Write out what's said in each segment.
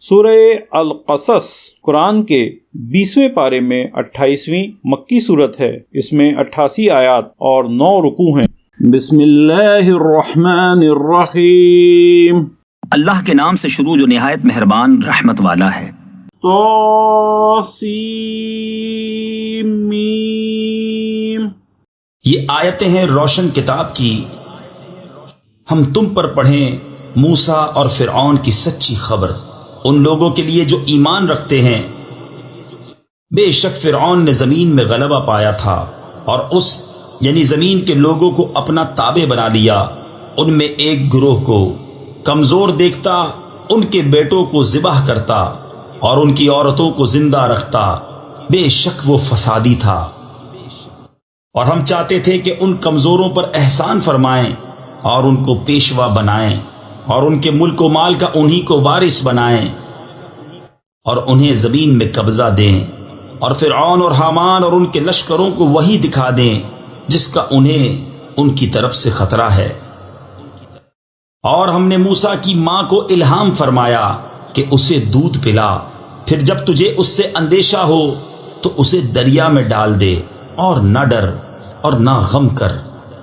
سورہ القصص قرآن کے 20ویں پارے میں 28ویں مکی صورت ہے۔ اس میں 88 آیات اور 9 رکوع ہیں۔ بسم اللہ الرحمن الرحیم۔ اللہ کے نام سے شروع جو نہایت مہربان رحمت والا ہے۔ طاسیم۔ یہ آیتیں ہیں روشن کتاب کی، ہم تم پر پڑھیں موسیٰ اور فرعون کی سچی خبر ان لوگوں کے لیے جو ایمان رکھتے ہیں۔ بے شک فرعون نے زمین میں غلبہ پایا تھا اور اس یعنی زمین کے لوگوں کو اپنا تابع بنا لیا۔ ان میں ایک گروہ کو کمزور دیکھتا، ان کے بیٹوں کو ذبح کرتا اور ان کی عورتوں کو زندہ رکھتا۔ بے شک وہ فسادی تھا، اور ہم چاہتے تھے کہ ان کمزوروں پر احسان فرمائیں اور ان کو پیشوا بنائیں اور ان کے ملک و مال کا انہی کو وارث بنائیں اور انہیں زمین میں قبضہ دیں، اور فرعون اور حامان اور ان کے لشکروں کو وہی دکھا دیں جس کا انہیں ان کی طرف سے خطرہ ہے۔ اور ہم نے موسیٰ کی ماں کو الہام فرمایا کہ اسے دودھ پلا، پھر جب تجھے اس سے اندیشہ ہو تو اسے دریا میں ڈال دے، اور نہ ڈر اور نہ غم کر،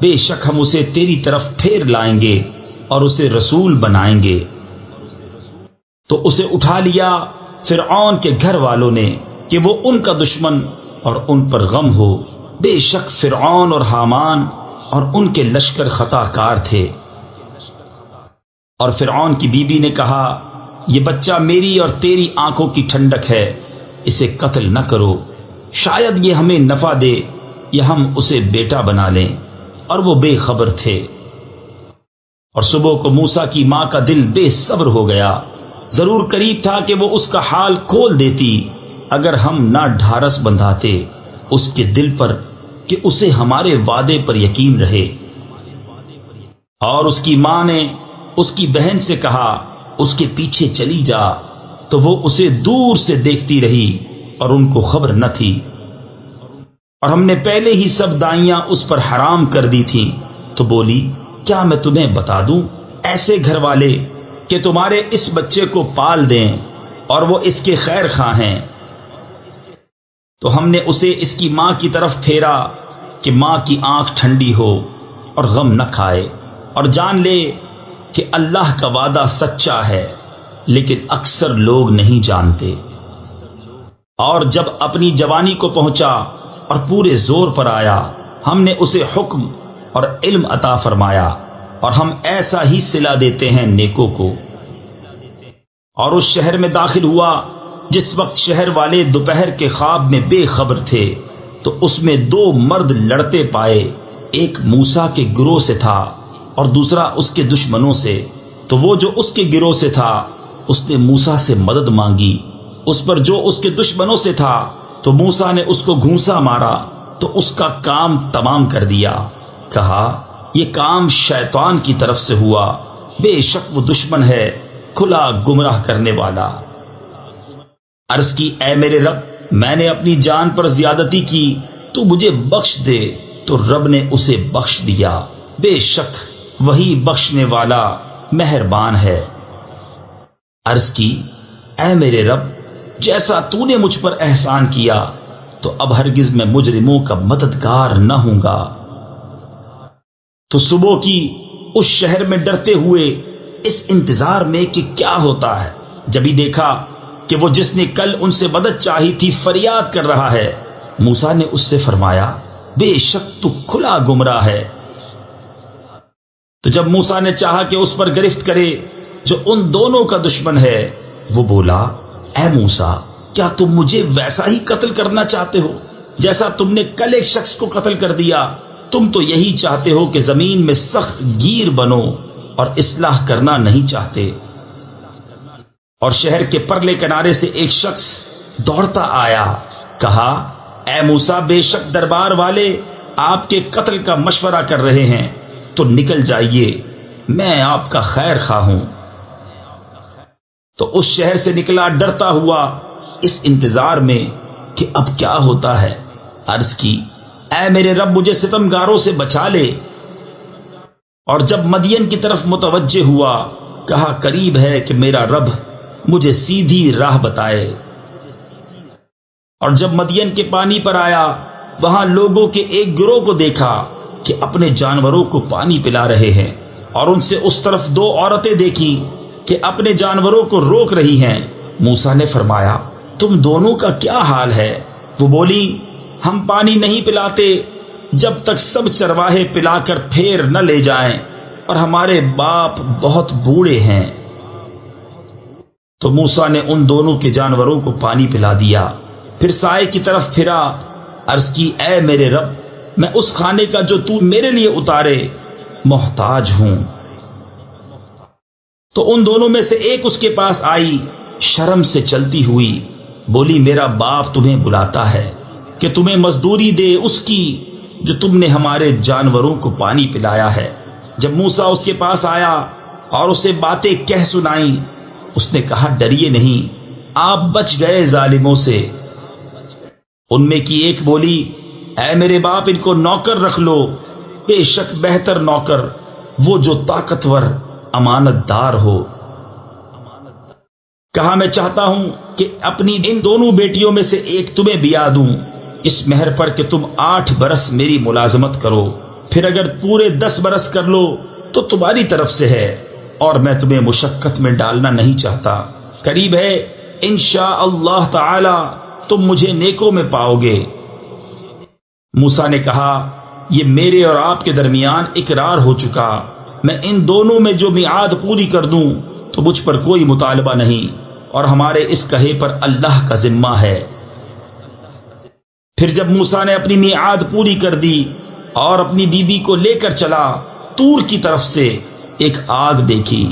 بے شک ہم اسے تیری طرف پھیر لائیں گے اور اسے رسول بنائیں گے۔ تو اسے اٹھا لیا فرعون کے گھر والوں نے کہ وہ ان کا دشمن اور ان پر غم ہو۔ بے شک فرعون اور حامان اور ان کے لشکر خطا کار تھے۔ اور فرعون کی بیوی نے کہا، یہ بچہ میری اور تیری آنکھوں کی ٹھنڈک ہے، اسے قتل نہ کرو، شاید یہ ہمیں نفع دے یا ہم اسے بیٹا بنا لیں۔ اور وہ بے خبر تھے۔ اور صبح کو موسیٰ کی ماں کا دل بے صبر ہو گیا، ضرور قریب تھا کہ وہ اس کا حال کھول دیتی اگر ہم نہ ڈھارس بندھاتے اس کے دل پر کہ اسے ہمارے وعدے پر یقین رہے۔ اور اس کی ماں نے اس کی بہن سے کہا، اس کے پیچھے چلی جا، تو وہ اسے دور سے دیکھتی رہی اور ان کو خبر نہ تھی۔ اور ہم نے پہلے ہی سب دائیاں اس پر حرام کر دی تھیں، تو بولی، کیا میں تمہیں بتا دوں ایسے گھر والے کہ تمہارے اس بچے کو پال دیں اور وہ اس کے خیر خواہ ہیں۔ تو ہم نے اسے اس کی ماں کی طرف پھیرا کہ ماں کی آنکھ ٹھنڈی ہو اور غم نہ کھائے، اور جان لے کہ اللہ کا وعدہ سچا ہے، لیکن اکثر لوگ نہیں جانتے۔ اور جب اپنی جوانی کو پہنچا اور پورے زور پر آیا، ہم نے اسے حکم اور علم عطا فرمایا، اور ہم ایسا ہی صلہ دیتے ہیں نیکوں کو۔ اور اس شہر میں داخل ہوا جس وقت شہر والے دوپہر کے خواب میں بے خبر تھے، تو اس میں 2 مرد لڑتے پائے، ایک موسیٰ کے گروہ سے تھا اور دوسرا اس کے دشمنوں سے۔ تو وہ جو اس کے گروہ سے تھا اس نے موسیٰ سے مدد مانگی، اس پر جو اس کے دشمنوں سے تھا تو موسیٰ نے اس کو گھونسا مارا تو اس کا کام تمام کر دیا۔ کہا، یہ کام شیطان کی طرف سے ہوا، بے شک وہ دشمن ہے کھلا گمراہ کرنے والا۔ عرض کی، اے میرے رب، میں نے اپنی جان پر زیادتی کی، تو مجھے بخش دے۔ تو رب نے اسے بخش دیا، بے شک وہی بخشنے والا مہربان ہے۔ عرض کی، اے میرے رب، جیسا تو نے مجھ پر احسان کیا تو اب ہرگز میں مجرموں کا مددگار نہ ہوں گا۔ تو صبح کی اس شہر میں ڈرتے ہوئے اس انتظار میں کہ کیا ہوتا ہے، جبھی دیکھا کہ وہ جس نے کل ان سے مدد چاہی تھی فریاد کر رہا ہے۔ موسیٰ نے اس سے فرمایا، بے شک تو کھلا گمراہ ہے۔ تو جب موسیٰ نے چاہا کہ اس پر گرفت کرے جو ان دونوں کا دشمن ہے، وہ بولا، اے موسیٰ، کیا تم مجھے ویسا ہی قتل کرنا چاہتے ہو جیسا تم نے کل ایک شخص کو قتل کر دیا؟ تم تو یہی چاہتے ہو کہ زمین میں سخت گیر بنو اور اصلاح کرنا نہیں چاہتے۔ اور شہر کے پرلے کنارے سے ایک شخص دوڑتا آیا، کہا، اے موسیٰ، بے شک دربار والے آپ کے قتل کا مشورہ کر رہے ہیں، تو نکل جائیے، میں آپ کا خیر خواہ ہوں۔ تو اس شہر سے نکلا ڈرتا ہوا اس انتظار میں کہ اب کیا ہوتا ہے۔ عرض کی، اے میرے رب، مجھے ستمگاروں سے بچا لے۔ اور جب مدین کی طرف متوجہ ہوا، کہا، قریب ہے کہ میرا رب مجھے سیدھی راہ بتائے۔ اور جب مدین کے پانی پر آیا، وہاں لوگوں کے ایک گروہ کو دیکھا کہ اپنے جانوروں کو پانی پلا رہے ہیں، اور ان سے اس طرف دو عورتیں دیکھیں کہ اپنے جانوروں کو روک رہی ہیں۔ موسیٰ نے فرمایا، تم دونوں کا کیا حال ہے؟ وہ بولی، ہم پانی نہیں پلاتے جب تک سب چرواہے پلا کر پھیر نہ لے جائیں، اور ہمارے باپ بہت بوڑھے ہیں۔ تو موسیٰ نے ان دونوں کے جانوروں کو پانی پلا دیا، پھر سائے کی طرف پھرا، عرض کی، اے میرے رب، میں اس کھانے کا جو تو میرے لیے اتارے محتاج ہوں۔ تو ان دونوں میں سے ایک اس کے پاس آئی، شرم سے چلتی ہوئی، بولی، میرا باپ تمہیں بلاتا ہے کہ تمہیں مزدوری دے اس کی جو تم نے ہمارے جانوروں کو پانی پلایا ہے۔ جب موسیٰ اس کے پاس آیا اور اسے باتیں کہہ سنائیں، اس نے کہا، ڈریے نہیں، آپ بچ گئے ظالموں سے۔ ان میں کی ایک بولی، اے میرے باپ، ان کو نوکر رکھ لو، بے شک بہتر نوکر وہ جو طاقتور امانت دار ہو۔ کہا، میں چاہتا ہوں کہ اپنی ان دونوں بیٹیوں میں سے ایک تمہیں بیاہ دوں، اس مہر پر کہ تم 8 برس میری ملازمت کرو، پھر اگر پورے 10 برس کر لو تو تمہاری طرف سے ہے، اور میں تمہیں مشقت میں ڈالنا نہیں چاہتا۔ قریب ہے انشاءاللہ تعالی تم مجھے نیکوں میں پاؤ گے۔ موسیٰ نے کہا، یہ میرے اور آپ کے درمیان اقرار ہو چکا، میں ان دونوں میں جو میعاد پوری کر دوں تو مجھ پر کوئی مطالبہ نہیں، اور ہمارے اس کہے پر اللہ کا ذمہ ہے۔ پھر جب موسیٰ نے اپنی میعاد پوری کر دی اور اپنی بیوی کو لے کر چلا، طور کی طرف سے ایک آگ دیکھی،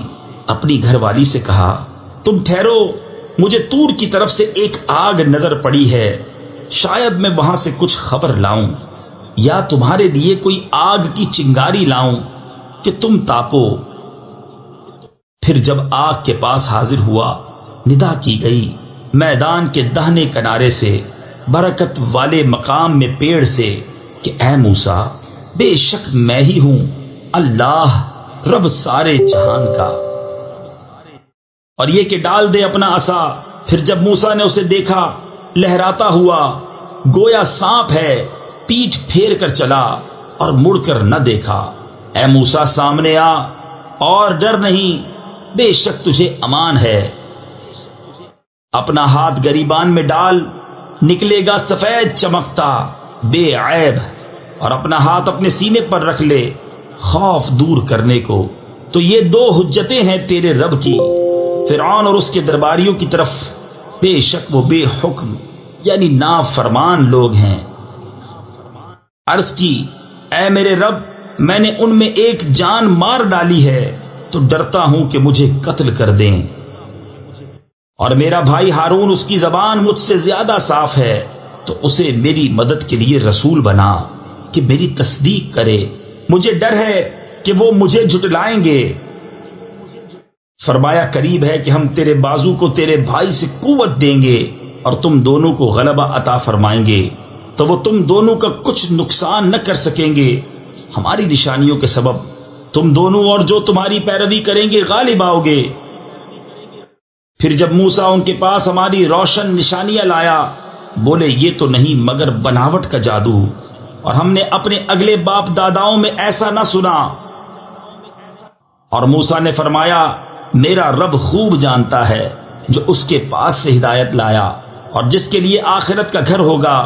اپنی گھر والی سے کہا، تم ٹھہرو، مجھے طور کی طرف سے ایک آگ نظر پڑی ہے، شاید میں وہاں سے کچھ خبر لاؤں، یا تمہارے لیے کوئی آگ کی چنگاری لاؤں کہ تم تاپو۔ پھر جب آگ کے پاس حاضر ہوا، ندا کی گئی، میدان کے دہنے کنارے سے، برکت والے مقام میں پیڑ سے، کہ اے موسیٰ، بے شک میں ہی ہوں اللہ رب سارے جہان کا، اور یہ کہ ڈال دے اپنا عصا۔ پھر جب موسیٰ نے اسے دیکھا لہراتا ہوا، گویا سانپ ہے، پیٹھ پھیر کر چلا اور مڑ کر نہ دیکھا۔ اے موسیٰ، سامنے آ اور ڈر نہیں، بے شک تجھے امان ہے۔ اپنا ہاتھ گریبان میں ڈال، نکلے گا سفید چمکتا بے عیب، اور اپنا ہاتھ اپنے سینے پر رکھ لے خوف دور کرنے کو۔ تو یہ 2 حجتیں ہیں تیرے رب کی، فرعون اور اس کے درباریوں کی طرف، بے شک وہ بے حکم یعنی نافرمان لوگ ہیں۔ عرض کی، اے میرے رب، میں نے ان میں ایک جان مار ڈالی ہے، تو ڈرتا ہوں کہ مجھے قتل کر دیں، اور میرا بھائی ہارون، اس کی زبان مجھ سے زیادہ صاف ہے، تو اسے میری مدد کے لیے رسول بنا کہ میری تصدیق کرے، مجھے ڈر ہے کہ وہ مجھے جھٹلائیں گے۔ فرمایا، قریب ہے کہ ہم تیرے بازو کو تیرے بھائی سے قوت دیں گے، اور تم دونوں کو غلبہ عطا فرمائیں گے، تو وہ تم دونوں کا کچھ نقصان نہ کر سکیں گے، ہماری نشانیوں کے سبب تم دونوں اور جو تمہاری پیروی کریں گے غالب آؤ گے۔ پھر جب موسیٰ ان کے پاس ہماری روشن نشانیاں لایا، بولے، یہ تو نہیں مگر بناوٹ کا جادو، اور ہم نے اپنے اگلے باپ داداؤں میں ایسا نہ سنا۔ اور موسیٰ نے فرمایا، میرا رب خوب جانتا ہے جو اس کے پاس سے ہدایت لایا، اور جس کے لیے آخرت کا گھر ہوگا،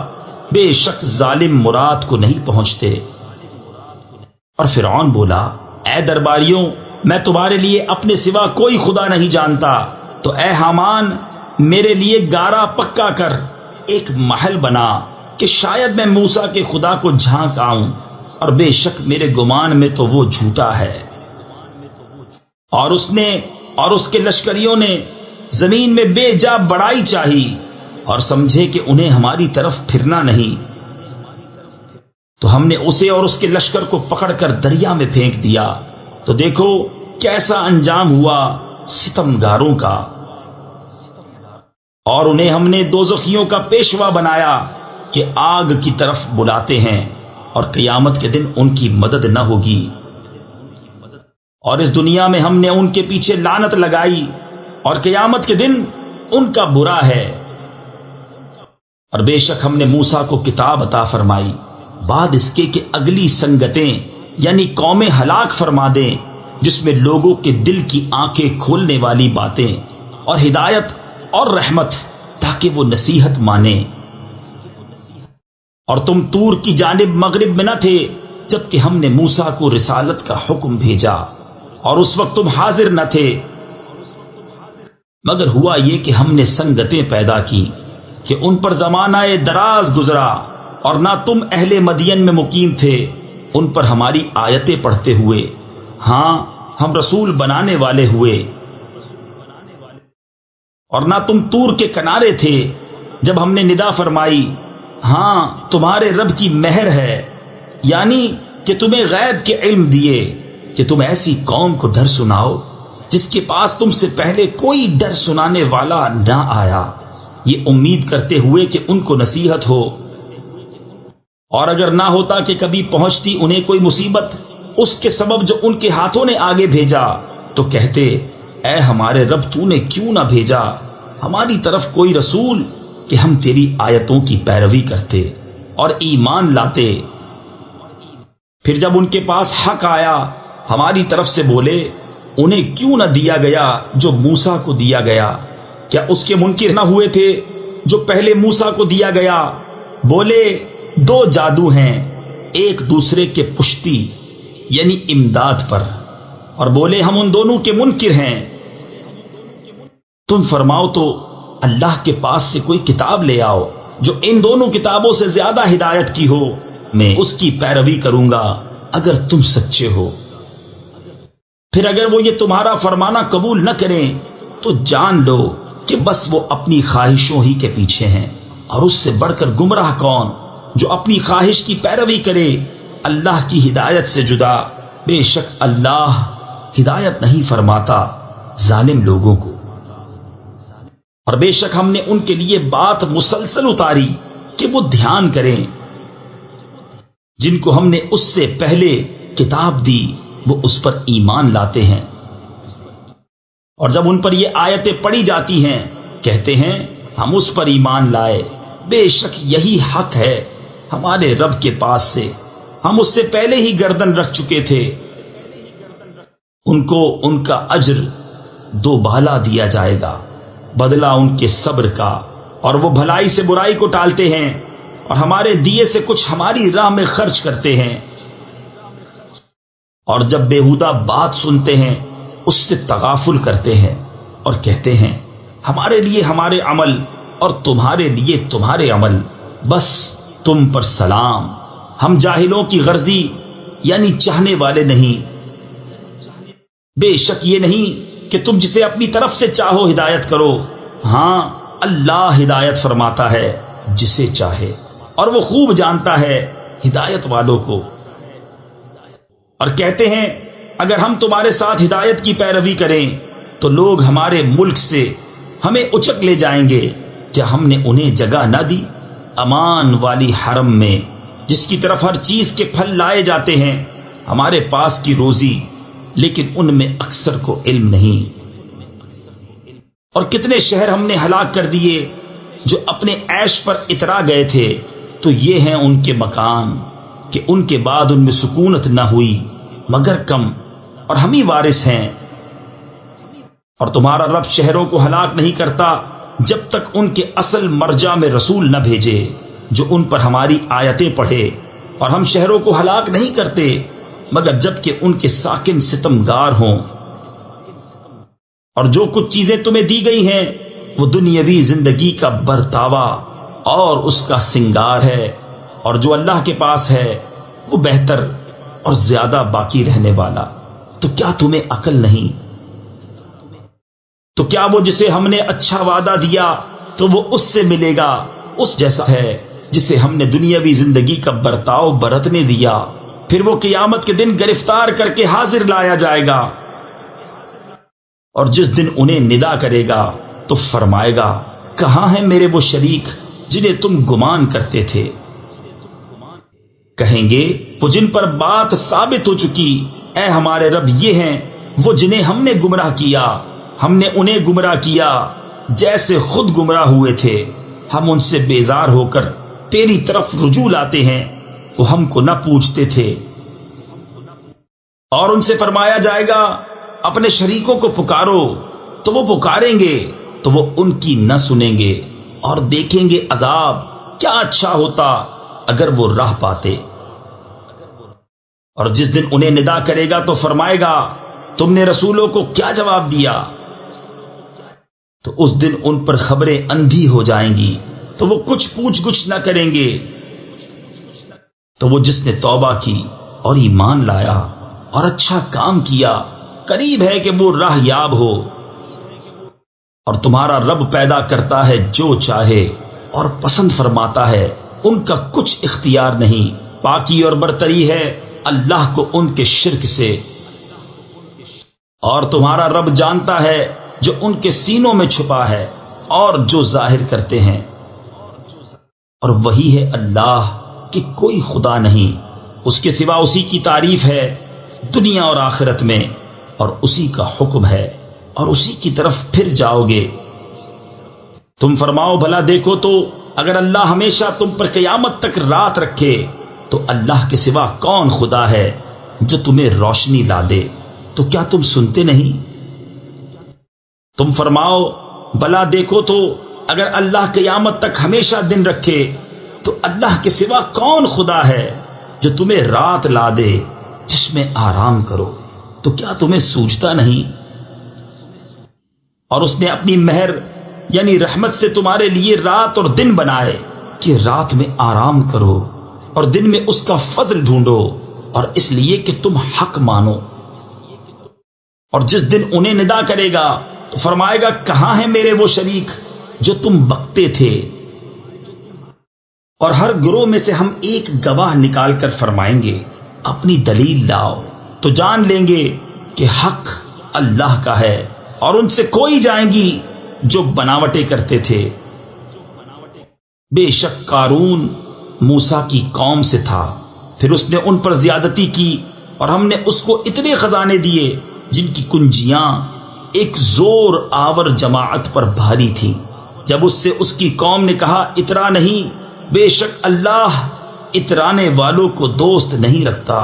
بے شک ظالم مراد کو نہیں پہنچتے۔ اور فرعون بولا، اے درباریوں، میں تمہارے لیے اپنے سوا کوئی خدا نہیں جانتا، تو اے حامان، میرے لیے گارا پکا کر ایک محل بنا کہ شاید میں موسیٰ کے خدا کو جھانک آؤں، اور بے شک میرے گمان میں تو وہ جھوٹا ہے۔ اور اس نے اور اس کے لشکریوں نے زمین میں بے جا بڑائی چاہی، اور سمجھے کہ انہیں ہماری طرف پھرنا نہیں، تو ہم نے اسے اور اس کے لشکر کو پکڑ کر دریا میں پھینک دیا، تو دیکھو کیسا انجام ہوا ستمگاروں کا۔ اور انہیں ہم نے دوزخیوں کا پیشوا بنایا کہ آگ کی طرف بلاتے ہیں، اور قیامت کے دن ان کی مدد نہ ہوگی۔ اور اس دنیا میں ہم نے ان کے پیچھے لعنت لگائی، اور قیامت کے دن ان کا برا ہے۔ اور بے شک ہم نے موسیٰ کو کتاب عطا فرمائی بعد اس کے کہ اگلی سنگتیں یعنی قومیں ہلاک فرما دیں، جس میں لوگوں کے دل کی آنکھیں کھولنے والی باتیں اور ہدایت اور رحمت، تاکہ وہ نصیحت مانیں۔ اور تم طور کی جانب مغرب میں نہ تھے جبکہ ہم نے موسیٰ کو رسالت کا حکم بھیجا، اور اس وقت تم حاضر نہ تھے، مگر ہوا یہ کہ ہم نے سنگتیں پیدا کی کہ ان پر زمانہ دراز گزرا، اور نہ تم اہل مدین میں مقیم تھے ان پر ہماری آیتیں پڑھتے ہوئے، ہاں ہم رسول بنانے والے ہوئے۔ اور نہ تم طور کے کنارے تھے جب ہم نے ندا فرمائی، ہاں تمہارے رب کی مہر ہے، یعنی کہ تمہیں غیب کے علم دیے کہ تم ایسی قوم کو ڈر سناؤ جس کے پاس تم سے پہلے کوئی ڈر سنانے والا نہ آیا، یہ امید کرتے ہوئے کہ ان کو نصیحت ہو۔ اور اگر نہ ہوتا کہ کبھی پہنچتی انہیں کوئی مصیبت اس کے سبب جو ان کے ہاتھوں نے آگے بھیجا، تو کہتے اے ہمارے رب تو نے کیوں نہ بھیجا ہماری طرف کوئی رسول کہ ہم تیری آیتوں کی پیروی کرتے اور ایمان لاتے۔ پھر جب ان کے پاس حق آیا ہماری طرف سے بولے انہیں کیوں نہ دیا گیا جو موسیٰ کو دیا گیا، کیا اس کے منکر نہ ہوئے تھے جو پہلے موسیٰ کو دیا گیا؟ بولے دو جادو ہیں ایک دوسرے کے پشتی یعنی امداد پر، اور بولے ہم ان دونوں کے منکر ہیں۔ تم فرماؤ تو اللہ کے پاس سے کوئی کتاب لے آؤ جو ان دونوں کتابوں سے زیادہ ہدایت کی ہو، میں اس کی پیروی کروں گا اگر تم سچے ہو۔ پھر اگر وہ یہ تمہارا فرمانا قبول نہ کریں تو جان لو کہ بس وہ اپنی خواہشوں ہی کے پیچھے ہیں، اور اس سے بڑھ کر گمراہ کون جو اپنی خواہش کی پیروی کرے اللہ کی ہدایت سے جدا۔ بے شک اللہ ہدایت نہیں فرماتا ظالم لوگوں کو۔ اور بے شک ہم نے ان کے لیے بات مسلسل اتاری کہ وہ دھیان کریں، جن کو ہم نے اس سے پہلے کتاب دی وہ اس پر ایمان لاتے ہیں، اور جب ان پر یہ آیتیں پڑھی جاتی ہیں کہتے ہیں ہم اس پر ایمان لائے، بے شک یہی حق ہے ہمارے رب کے پاس سے، ہم اس سے پہلے ہی گردن رکھ چکے تھے۔ ان کو ان کا اجر دوبالا دیا جائے گا، بدلہ ان کے صبر کا، اور وہ بھلائی سے برائی کو ٹالتے ہیں اور ہمارے دیے سے کچھ ہماری راہ میں خرچ کرتے ہیں، اور جب بیہودہ بات سنتے ہیں اس سے تغافل کرتے ہیں اور کہتے ہیں ہمارے لیے ہمارے عمل اور تمہارے لیے تمہارے عمل، بس تم پر سلام، ہم جاہلوں کی غرضی یعنی چاہنے والے نہیں۔ بے شک یہ نہیں کہ تم جسے اپنی طرف سے چاہو ہدایت کرو، ہاں اللہ ہدایت فرماتا ہے جسے چاہے، اور وہ خوب جانتا ہے ہدایت والوں کو۔ اور کہتے ہیں اگر ہم تمہارے ساتھ ہدایت کی پیروی کریں تو لوگ ہمارے ملک سے ہمیں اچک لے جائیں گے، کیا ہم نے انہیں جگہ نہ دی امان والی حرم میں جس کی طرف ہر چیز کے پھل لائے جاتے ہیں، ہمارے پاس کی روزی، لیکن ان میں اکثر کو علم نہیں۔ اور کتنے شہر ہم نے ہلاک کر دیے جو اپنے عیش پر اترا گئے تھے، تو یہ ہیں ان کے مکان کہ ان کے بعد ان میں سکونت نہ ہوئی مگر کم، اور ہم ہی وارث ہیں۔ اور تمہارا رب شہروں کو ہلاک نہیں کرتا جب تک ان کے اصل مرجع میں رسول نہ بھیجے جو ان پر ہماری آیتیں پڑھے، اور ہم شہروں کو ہلاک نہیں کرتے مگر جب کہ ان کے ساکن ستمگار ہوں۔ اور جو کچھ چیزیں تمہیں دی گئی ہیں وہ دنیاوی زندگی کا برتاوا اور اس کا سنگار ہے، اور جو اللہ کے پاس ہے وہ بہتر اور زیادہ باقی رہنے والا۔ تو کیا تمہیں عقل نہیں؟ تو کیا وہ جسے ہم نے اچھا وعدہ دیا تو وہ اس سے ملے گا اس جیسا ہے جسے ہم نے دنیاوی زندگی کا برتاؤ برتنے دیا، پھر وہ قیامت کے دن گرفتار کر کے حاضر لایا جائے گا، اور جس دن انہیں ندا کرے گا تو فرمائے گا کہاں ہیں میرے وہ شریک جنہیں تم گمان کرتے تھے؟ کہیں گے وہ جن پر بات ثابت ہو چکی، اے ہمارے رب یہ ہیں وہ جنہیں ہم نے گمراہ کیا، ہم نے انہیں گمراہ کیا جیسے خود گمراہ ہوئے تھے۔ ہم ان سے بیزار ہو کر تیری طرف رجوع لاتے ہیں، وہ ہم کو نہ پوچھتے تھے۔ اور ان سے فرمایا جائے گا اپنے شریکوں کو پکارو، تو وہ پکاریں گے تو وہ ان کی نہ سنیں گے، اور دیکھیں گے عذاب کیا اچھا ہوتا اگر وہ راہ پاتے۔ اور جس دن انہیں ندا کرے گا تو فرمائے گا تم نے رسولوں کو کیا جواب دیا؟ تو اس دن ان پر خبریں اندھی ہو جائیں گی، تو وہ کچھ پوچھ گچھ نہ کریں گے۔ تو وہ جس نے توبہ کی اور ایمان لایا اور اچھا کام کیا، قریب ہے کہ وہ راہ یاب ہو۔ اور تمہارا رب پیدا کرتا ہے جو چاہے اور پسند فرماتا ہے، ان کا کچھ اختیار نہیں۔ پاکی اور برتری ہے اللہ کو ان کے شرک سے۔ اور تمہارا رب جانتا ہے جو ان کے سینوں میں چھپا ہے اور جو ظاہر کرتے ہیں۔ اور وہی ہے اللہ کہ کوئی خدا نہیں، اس کے سوا اسی کی تعریف ہے دنیا اور آخرت میں، اور اسی کا حکم ہے اور اسی کی طرف پھر جاؤ گے۔ تم فرماؤ بھلا دیکھو تو اگر اللہ ہمیشہ تم پر قیامت تک رات رکھے تو اللہ کے سوا کون خدا ہے جو تمہیں روشنی لا دے؟ تو کیا تم سنتے نہیں؟ تم فرماؤ بھلا دیکھو تو اگر اللہ قیامت تک ہمیشہ دن رکھے تو اللہ کے سوا کون خدا ہے جو تمہیں رات لا دے جس میں آرام کرو؟ تو کیا تمہیں سوچتا نہیں؟ اور اس نے اپنی مہر یعنی رحمت سے تمہارے لیے رات اور دن بنائے کہ رات میں آرام کرو اور دن میں اس کا فضل ڈھونڈو، اور اس لیے کہ تم حق مانو۔ اور جس دن انہیں ندا کرے گا تو فرمائے گا کہاں ہیں میرے وہ شریک جو تم بکتے تھے؟ اور ہر گروہ میں سے ہم ایک گواہ نکال کر فرمائیں گے اپنی دلیل لاؤ، تو جان لیں گے کہ حق اللہ کا ہے، اور ان سے کھوئی جائیں گی جو بناوٹیں کرتے تھے۔ بے شک قارون موسیٰ کی قوم سے تھا، پھر اس نے ان پر زیادتی کی، اور ہم نے اس کو اتنے خزانے دیے جن کی کنجیاں ایک زور آور جماعت پر بھاری تھیں۔ جب اس سے اس کی قوم نے کہا اترا نہیں، بے شک اللہ اترانے والوں کو دوست نہیں رکھتا۔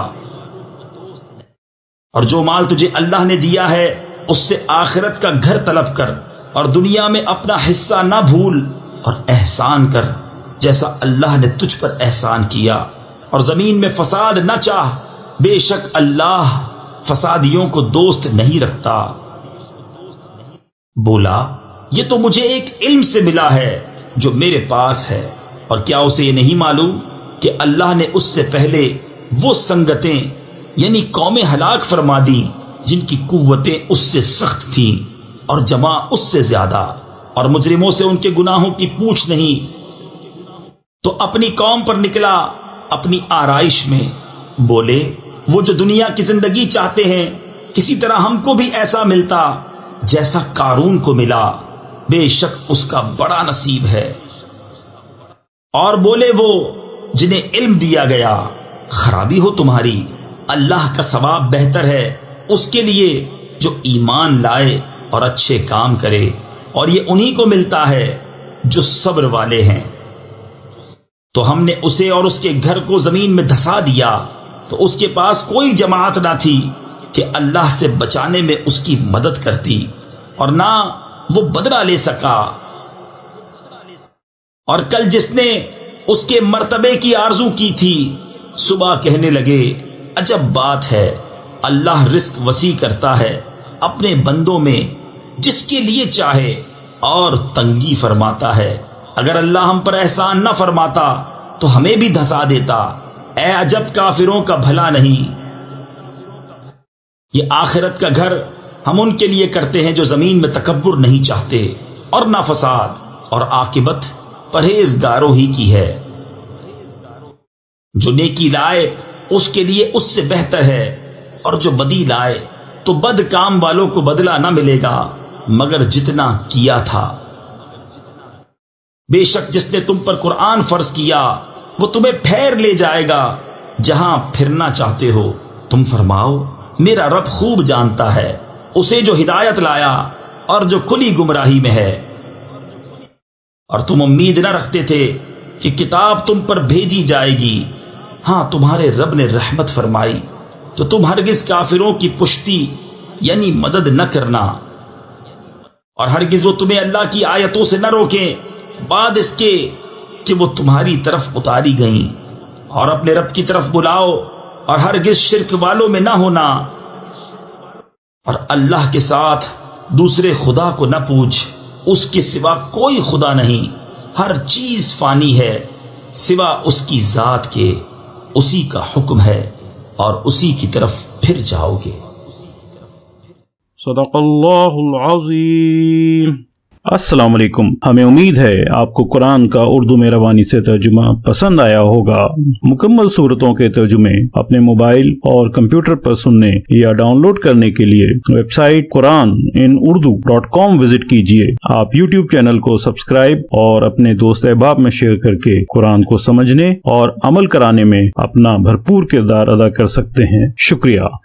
اور جو مال تجھے اللہ نے دیا ہے اس سے آخرت کا گھر طلب کر، اور دنیا میں اپنا حصہ نہ بھول، اور احسان کر جیسا اللہ نے تجھ پر احسان کیا، اور زمین میں فساد نہ چاہ، بے شک اللہ فسادیوں کو دوست نہیں رکھتا۔ بولا یہ تو مجھے ایک علم سے ملا ہے جو میرے پاس ہے، اور کیا اسے یہ نہیں معلوم کہ اللہ نے اس سے پہلے وہ سنگتیں یعنی قومیں ہلاک فرما دی جن کی قوتیں اس سے سخت تھیں اور جمع اس سے زیادہ، اور مجرموں سے ان کے گناہوں کی پوچھ نہیں۔ تو اپنی قوم پر نکلا اپنی آرائش میں، بولے وہ جو دنیا کی زندگی چاہتے ہیں کسی طرح ہم کو بھی ایسا ملتا جیسا قارون کو ملا، بے شک اس کا بڑا نصیب ہے۔ اور بولے وہ جنہیں علم دیا گیا خرابی ہو تمہاری، اللہ کا ثواب بہتر ہے اس کے لیے جو ایمان لائے اور اچھے کام کرے، اور یہ انہی کو ملتا ہے جو صبر والے ہیں۔ تو ہم نے اسے اور اس کے گھر کو زمین میں دھسا دیا، تو اس کے پاس کوئی جماعت نہ تھی کہ اللہ سے بچانے میں اس کی مدد کرتی، اور نہ وہ بدلہ لے سکا۔ اور کل جس نے اس کے مرتبے کی آرزو کی تھی، صبح کہنے لگے عجب بات ہے، اللہ رزق وسیع کرتا ہے اپنے بندوں میں جس کے لیے چاہے، اور تنگی فرماتا ہے۔ اگر اللہ ہم پر احسان نہ فرماتا تو ہمیں بھی دھسا دیتا، اے عجب کافروں کا بھلا نہیں۔ یہ آخرت کا گھر ہم ان کے لیے کرتے ہیں جو زمین میں تکبر نہیں چاہتے اور نہ فساد، اور عاقبت پرہیزگاروں ہی کی ہے۔ جو نیکی لائے اس کے لیے اس سے بہتر ہے، اور جو بدی لائے تو بد کام والوں کو بدلہ نہ ملے گا مگر جتنا کیا تھا۔ بے شک جس نے تم پر قرآن فرض کیا وہ تمہیں پھیر لے جائے گا جہاں پھرنا چاہتے ہو۔ تم فرماؤ میرا رب خوب جانتا ہے اسے جو ہدایت لایا اور جو کھلی گمراہی میں ہے۔ اور تم امید نہ رکھتے تھے کہ کتاب تم پر بھیجی جائے گی، ہاں تمہارے رب نے رحمت فرمائی تو تم ہرگز کافروں کی پشتی یعنی مدد نہ کرنا، اور ہرگز وہ تمہیں اللہ کی آیتوں سے نہ روکیں بعد اس کے کہ وہ تمہاری طرف اتاری گئیں، اور اپنے رب کی طرف بلاؤ اور ہرگز شرک والوں میں نہ ہونا، اور اللہ کے ساتھ دوسرے خدا کو نہ پوچھ، اس کے سوا کوئی خدا نہیں، ہر چیز فانی ہے سوا اس کی ذات کے، اسی کا حکم ہے اور اسی کی طرف پھر جاؤ گے۔ صدق اللہ العظیم۔ السلام علیکم، ہمیں امید ہے آپ کو قرآن کا اردو میں روانی سے ترجمہ پسند آیا ہوگا۔ مکمل صورتوں کے ترجمے اپنے موبائل اور کمپیوٹر پر سننے یا ڈاؤن لوڈ کرنے کے لیے ویب سائٹ QuranInUrdu.com وزٹ کیجیے۔ آپ یوٹیوب چینل کو سبسکرائب اور اپنے دوست احباب میں شیئر کر کے قرآن کو سمجھنے اور عمل کرانے میں اپنا بھرپور کردار ادا کر سکتے ہیں۔ شکریہ۔